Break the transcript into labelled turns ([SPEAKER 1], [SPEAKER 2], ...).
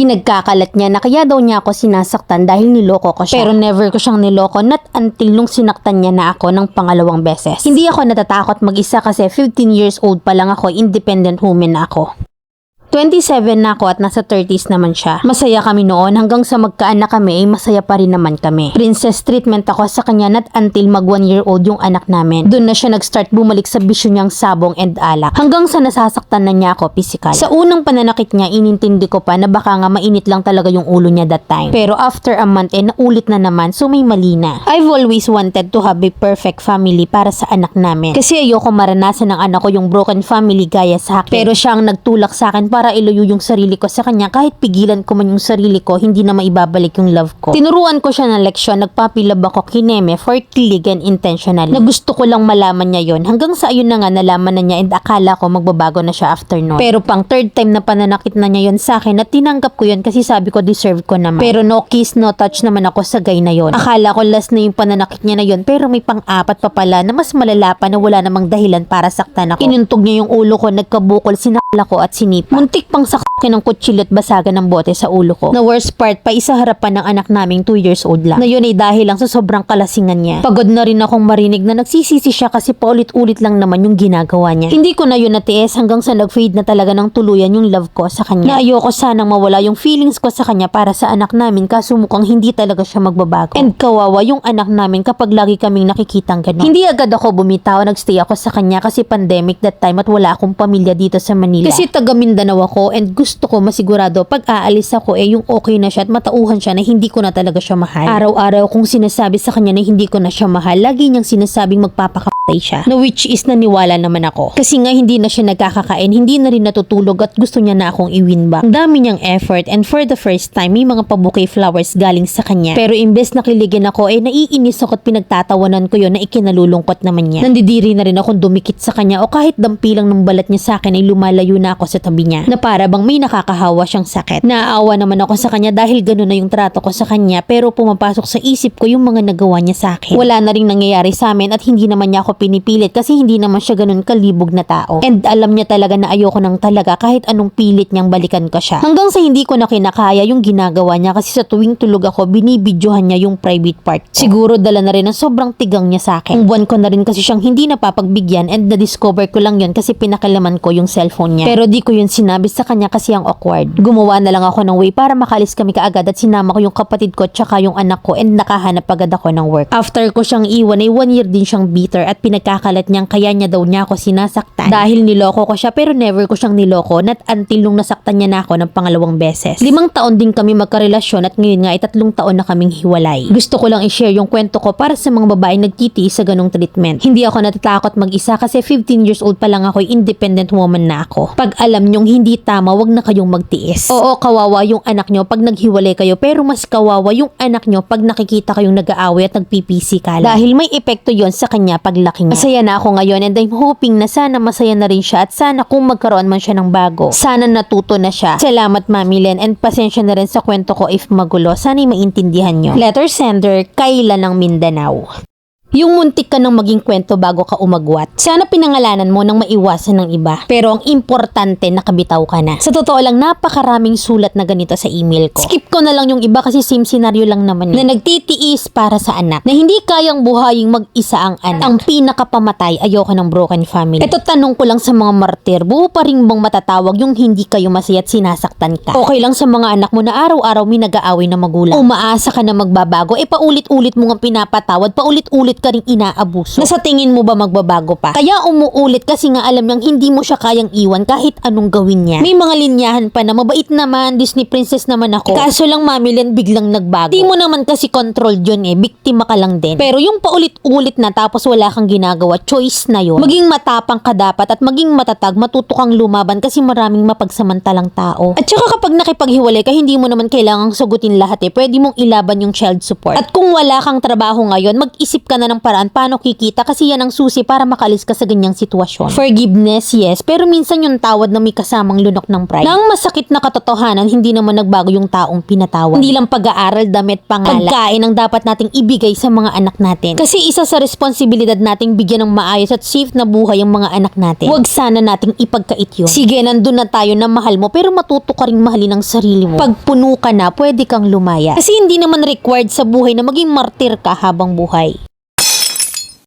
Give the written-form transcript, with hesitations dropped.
[SPEAKER 1] Pinagkakalat niya na kaya daw niya ako sinasaktan dahil niloko ko siya. Pero never ko siyang niloko, not until nung sinaktan niya na ako ng pangalawang beses. Hindi ako natatakot mag-isa kasi 15 years old pa lang ako, independent woman na ako. 27 na ako at nasa 30s naman siya. Masaya kami noon hanggang sa magkaanak kami ay masaya pa rin naman kami. Princess treatment ako sa kanya not until mag 1 year old yung anak namin. Doon na siya nag-start bumalik sa bisyo niyang sabong and alak. Hanggang sa nasasaktan na niya ako physical. Sa unang pananakit niya, inintindi ko pa na baka nga mainit lang talaga yung ulo niya that time. Pero after a month naulit na naman, so may mali na. I've always wanted to have a perfect family para sa anak namin. Kasi ayoko maranasan ng anak ko yung broken family gaya sa akin. Pero siya ang nagtulak sa akin para iluyo yung sarili ko sa kanya. Kahit pigilan ko man yung sarili ko, hindi na maibabalik yung love ko. Tinuruan ko siya ng leksyon, nagpapilab ako kineme for kilig and intentional. Na gusto ko lang malaman niya yon. Hanggang sa ayun na nga nalaman na niya and akala ko magbabago na siya after nun. Pero pang third time na pananakit na niya yon sa akin at tinanggap ko yon kasi sabi ko deserve ko naman. Pero no kiss, no touch naman ako sa guy na yon. Akala ko last na yung pananakit niya na yon, pero may pang-apat pa pala na mas malala pa na wala namang dahilan para saktan ako. Inuntog niya yung ulo ko, nagkabukol, sinakla ko at sinipa. Muntik pang sakin ng kutsilyo at basagan ng bote sa ulo ko. Na worst part pa, isa harapan ng anak naming 2 years old lang. Na yun ay dahil lang sa sobrang kalasingan niya. Pagod na rin akong marinig na nagsisisi siya kasi paulit-ulit lang naman yung ginagawa niya. Hindi ko na yun natiis hanggang sa nag-fade na talaga ng tuluyan yung love ko sa kanya. Na ayoko sanang mawala yung feelings ko sa kanya para sa anak namin kaso mukhang hindi talaga siya magbabago. And kawawa yung anak namin kapag lagi kaming nakikitang gano'n. Hindi agad ako bumitaw, nagstay ako sa kanya kasi pandemic that time at wala akong pamilya dito sa Manila. Kasi taga Mindanao ako and gusto ko masigurado pag aalis ako yung okay na siya at matauhan siya na hindi ko na talaga siya mahal. Araw-araw kong sinasabi sa kanya na hindi ko na siya mahal, lagi niyang sinasabing magpapakapatay siya. Na which is naniwala naman ako. Kasi nga hindi na siya nagkakakain, hindi na rin natutulog at gusto niya na akong i-win back. Ang dami niyang effort and for the first time may mga pa-bouquet flowers galing sa kanya. Pero imbes na kiligin ako naiinis ako at pinagtatawanan ko yon na ikinalulungkot naman niya. Nandidiri na rin akong dumikit sa kanya o kahit dampi lang ng balat niya sa akin ay lumalayo na ako sa tabi niya. Na para bang may nakakahawa siyang sakit. Naaawa naman ako sa kanya dahil gano'n na yung trato ko sa kanya pero pumapasok sa isip ko yung mga nagawa niya sa akin. Wala na rin nangyayari sa amin at hindi naman niya ako pinipilit kasi hindi naman siya gano'n kalibog na tao. And alam niya talaga na ayoko nang talaga kahit anong pilit niyang balikan ko siya. Hanggang sa hindi ko na kinakaya yung ginagawa niya kasi sa tuwing tulog ako binibidyohan niya yung private part ko. Siguro dala na rin ang sobrang tigang niya sa akin. Ang buwan ko na rin kasi siyang hindi napapagbigyan and na-discover ko lang yun kasi pinakalaman ko yung cellphone niya. Pero di ko yun sinabi sa kanya kasi ang awkward. Gumawa na lang ako ng way para makalis kami kaagad at sinama ko yung kapatid ko tsaka yung anak ko and nakahanap agad ako ng work. After ko siyang iwan ay 1 year din siyang bitter at pinagkakalat niyang kaya niya daw niya ako sinasaktan. Dahil niloko ko siya pero never ko siyang niloko not until nung nasaktan niya na ako ng pangalawang beses. 5 taon din kami magkarelasyon at ngayon nga ay 3 taon na kaming hiwalay. Gusto ko lang i-share yung kwento ko para sa mga babaeng nagtitiis sa ganong treatment. Hindi ako natatakot mag-isa kasi 15 years old pa lang ako, independent woman na ako. Pag alam nyong hindi tama, wag na kayong magtiis. Oo, kawawa yung anak nyo pag naghiwalay kayo pero mas kawawa yung anak nyo pag nakikita kayong nag-aaway at nagpipisikala. Dahil may epekto yon sa kanya paglaki niya. Masaya na ako ngayon and I'm hoping na sana masaya na rin siya at sana kung magkaroon man siya ng bago. Sana natuto na siya. Salamat Mami Len and pasensya na rin sa kwento ko if magulo. Sana'y maintindihan nyo. Letter sender, Kayla ng Mindanao. Yung muntik ka nang maging kwento bago ka umagwat. Sana pinangalanan mo nang maiwasan ng iba. Pero ang importante, nakabitaw ka na. Sa totoo lang, napakaraming sulat na ganito sa email ko. Skip ko na lang yung iba kasi same scenario lang naman yun. Na nagtitiis para sa anak. Na hindi kayang buhaying mag-isa ang anak. Ang pinakapamatay, ayoko ng broken family. Ito tanong ko lang sa mga martir, buo pa rin bang matatawag yung hindi kayo masaya at sinasaktan ka? Okay lang sa mga anak mo na araw-araw may nag-aaway na magulang. Umaasa ka na magbabago, paulit-ulit mo nga pinapatawad, paulit-ulit ka ring inaabuso. Na sa tingin mo ba magbabago pa? Kaya umuulit kasi nga alam niyang hindi mo siya kayang iwan kahit anong gawin niya. May mga linyahan pa na mabait naman, Disney princess naman ako. Kaso lang Mami Len biglang nagbago. Di mo naman kasi control yun biktima ka lang din. Pero yung paulit-ulit na tapos wala kang ginagawa, choice na yun. Maging matapang ka dapat at maging matatag, matuto kang lumaban kasi maraming mapagsamantalang tao. At saka kapag nakipaghiwalay ka, hindi mo naman kailangang sagutin lahat Pwede mong ilaban yung child support. At kung wala kang trabaho ngayon, mag-isip ka na ng paraan paano kikita kasi yan ang susi para makalis ka sa ganyang sitwasyon. Forgiveness, yes, pero minsan yung tawad na may kasamang lunok ng pride. Na ang masakit na katotohanan, hindi naman nagbago yung taong pinatawad. Hindi lang pag-aaral, damit, pangalan, pagkain ang dapat nating ibigay sa mga anak natin. Kasi isa sa responsibilidad nating bigyan ng maayos at safe na buhay ang mga anak natin. Huwag sana nating ipagkait yun. Sige, nandun na tayo na mahal mo pero matuto ka ring mahalin ang sarili mo. Pag puno ka na, pwede kang lumaya. Kasi hindi naman required sa buhay na maging martir ka habang buhay.